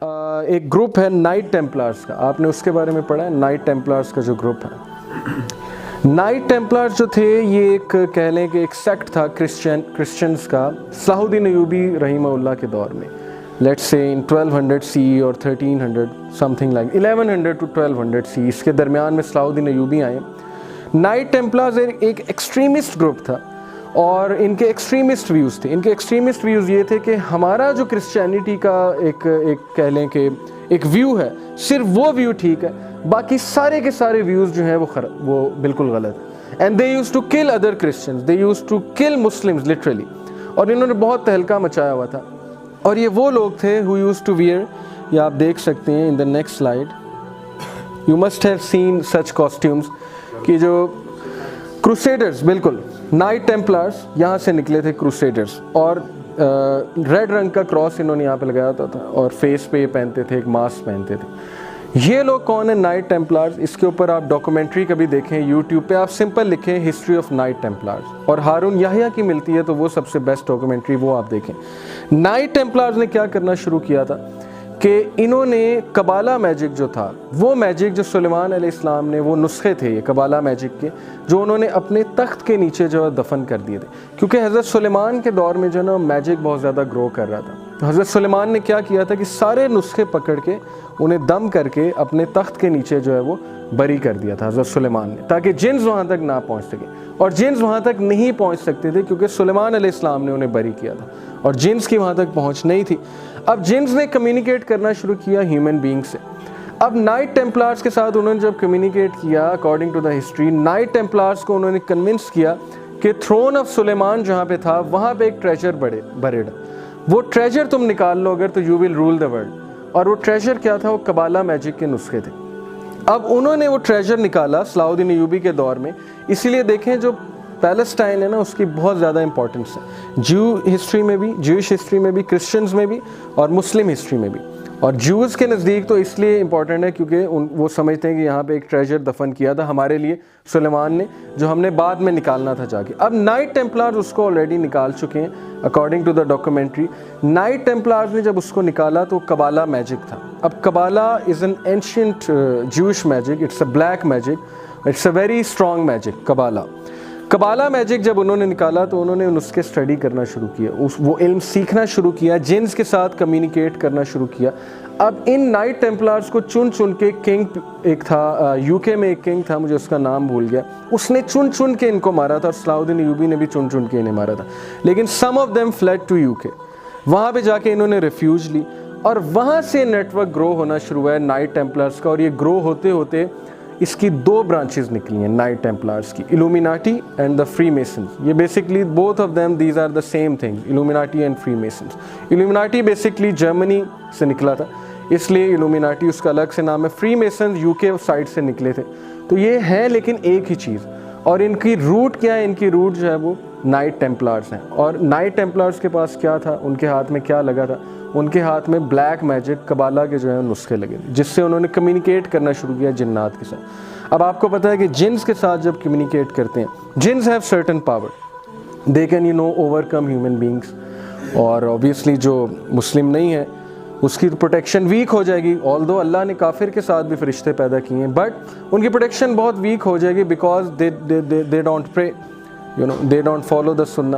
एक ग्रुप है night Templars का, आपने उसके बारे में पढ़ा है? नाइट टेम्पलर्स का जो ग्रुप है, नाइट टेम्पलर्स जो थे ये एक कह लें कि एक सेक्ट था क्रिश्चियंस का सलाहुद्दीन अय्यूबी रहीमहुल्लाह के दौर में, लेट्स से इन 1200 सी और 1300 समथिंग लाइक 1100 टू 1200 सी, इसके दरमियान में सलाहुद्दीन अय्यूबी आए। नाइट टेम्पलर्स एक एक्सट्रीमिस्ट ग्रुप था और इनके एक्सट्रीमिस्ट व्यूज़ थे। इनके एक्सट्रीमिस्ट व्यूज़ ये थे कि हमारा जो क्रिश्चियनिटी का एक कह लें कि एक व्यू है, सिर्फ वो व्यू ठीक है, बाकी सारे के सारे व्यूज़ जो हैं वो बिल्कुल गलत है। And they use to kill other Christians, they use to kill Muslims literally, और इन्होंने बहुत तहलका मचाया हुआ था। और ये वो लोग थे हु यूज़ टू वियर, या आप देख सकते हैं in the next slide, you must have seen such costumes, कि जो क्रूसेडर्स, बिल्कुल नाइट टेम्पलर्स यहाँ से निकले थे क्रूसेडर्स, और रेड रंग का क्रॉस इन्होंने यहाँ पे लगाया होता था और फेस पे पहनते थे, एक मास्क पहनते थे। ये लोग कौन है नाइट टेम्पलर्स? इसके ऊपर आप डॉक्यूमेंट्री कभी देखें यूट्यूब पे, आप सिंपल लिखें हिस्ट्री ऑफ नाइट टेम्पलर्स, और हारून याहिया की मिलती है तो वो सबसे बेस्ट डॉक्यूमेंट्री, वो आप देखें। नाइट टेम्पलर्स ने क्या करना शुरू किया था कि इन्होंने कबाला मैजिक जो था, वो मैजिक जो सुलेमान अलैहिस्सलाम ने, वो नुस्खे थे ये कबाला मैजिक के, जो उन्होंने अपने तख्त के नीचे जो है दफन कर दिए थे, क्योंकि हज़रत सुलेमान के दौर में जो ना मैजिक बहुत ज़्यादा ग्रो कर रहा था। तो हज़रत सुलेमान ने क्या किया था कि सारे नुस्खे पकड़ के उन्हें दम करके अपने तख्त के नीचे जो है वो बरी कर दिया था हज़रत सुलेमान ने, ताकि जिन्स वहाँ तक ना पहुँच सके। और जिन्स वहाँ तक नहीं पहुँच सकते थे क्योंकि सुलेमान अलैहिस्सलाम ने उन्हें बरी किया था, और जिन्स की वहाँ तक पहुँच नहीं थी। अब जिन्स ने कम्युनिकेट करना शुरू किया ह्यूमन बीइंग से। अब नाइट टेम्पलर्स के साथ उन्होंने जब कम्युनिकेट किया, according to the history, Knight Templars को उन्होंने कन्विंस किया कि थ्रोन ऑफ सुलेमान जहाँ पे था वहाँ पे एक ट्रेजर बरेड, वो ट्रेजर तुम निकाल लो अगर तो you will rule the world. और वो ट्रेजर क्या था? वो कबाला मैजिक के नुस्खे थे। अब उन्होंने वो ट्रेजर निकाला सलाहुद्दीन अय्यूबी के दौर में, इसीलिए देखें जो पैलेस्टाइन है ना, उसकी बहुत ज़्यादा इंपॉर्टेंस है ज्यूश हिस्ट्री में भी, क्रिश्चियंस में भी, और मुस्लिम हिस्ट्री में भी। और ज्यूज के नज़दीक तो इसलिए इंपॉर्टेंट है क्योंकि वो समझते हैं कि यहाँ पे एक ट्रेजर दफन किया था हमारे लिए सुलेमान ने, जो हमने बाद में निकालना था जाके। अब नाइट टेम्पलर्स उसको ऑलरेडी निकाल चुके हैं according to the documentary. Knight Templars ने जब उसको निकाला तो कबाला मैजिक था। अब Kabbalah is an ancient Jewish magic, it's a black magic, it's a very strong magic Kabbalah magic जब उन्होंने निकाला तो उन्होंने उसके स्टडी करना शुरू किया, वो इल्म सीखना शुरू किया, जिन्स के साथ कम्युनिकेट करना शुरू किया। अब इन नाइट टेम्पलर्स को चुन चुन के किंग एक था यूके में, एक किंग था, मुझे उसका नाम भूल गया, उसने चुन चुन के इनको मारा था, और सलाहुद्दीन अय्यूबी ने भी चुन चुन के इन्हें मारा था। लेकिन some of them fled to UK, वहाँ पे जाके इन्होंने रिफ्यूज ली, और वहाँ से नेटवर्क ग्रो होना शुरू हुआ है नाइट टेम्पलर्स का। और ये ग्रो होते होते इसकी दो ब्रांचेस निकली हैं नाइट टेम्पलर्स की, Illuminati and the Freemasons. ये basically both of them these are the same thing, Illuminati and Freemasons. Illuminati basically Germany से निकला था, इसलिए इल्यूमिनाटी उसका अलग से नाम है। फ्री मेसन्स यूके साइड से निकले थे। तो ये है लेकिन एक ही चीज़, और इनकी रूट क्या है? इनकी रूट जो है वो नाइट टेम्पलर्स हैं। और नाइट टेम्पलर्स के पास क्या था, उनके हाथ में क्या लगा था? उनके हाथ में ब्लैक मैजिक कबाला के जो है नुस्खे लगे, जिससे उन्होंने कम्युनिकेट करना शुरू किया जिन्नात के साथ। अब आपको पता है कि जिन्स के साथ जब कम्युनिकेट करते हैं, jeans have certain power, they can overcome human beings. और ऑब्वियसली जो मुस्लिम नहीं है उसकी तो प्रोटेक्शन वीक हो जाएगी, ऑल्दो अल्लाह ने काफिर के साथ भी फरिश्ते पैदा किए हैं, बट उनकी प्रोटेक्शन बहुत वीक हो जाएगी because they don't pray, they don't follow the सुन्ना।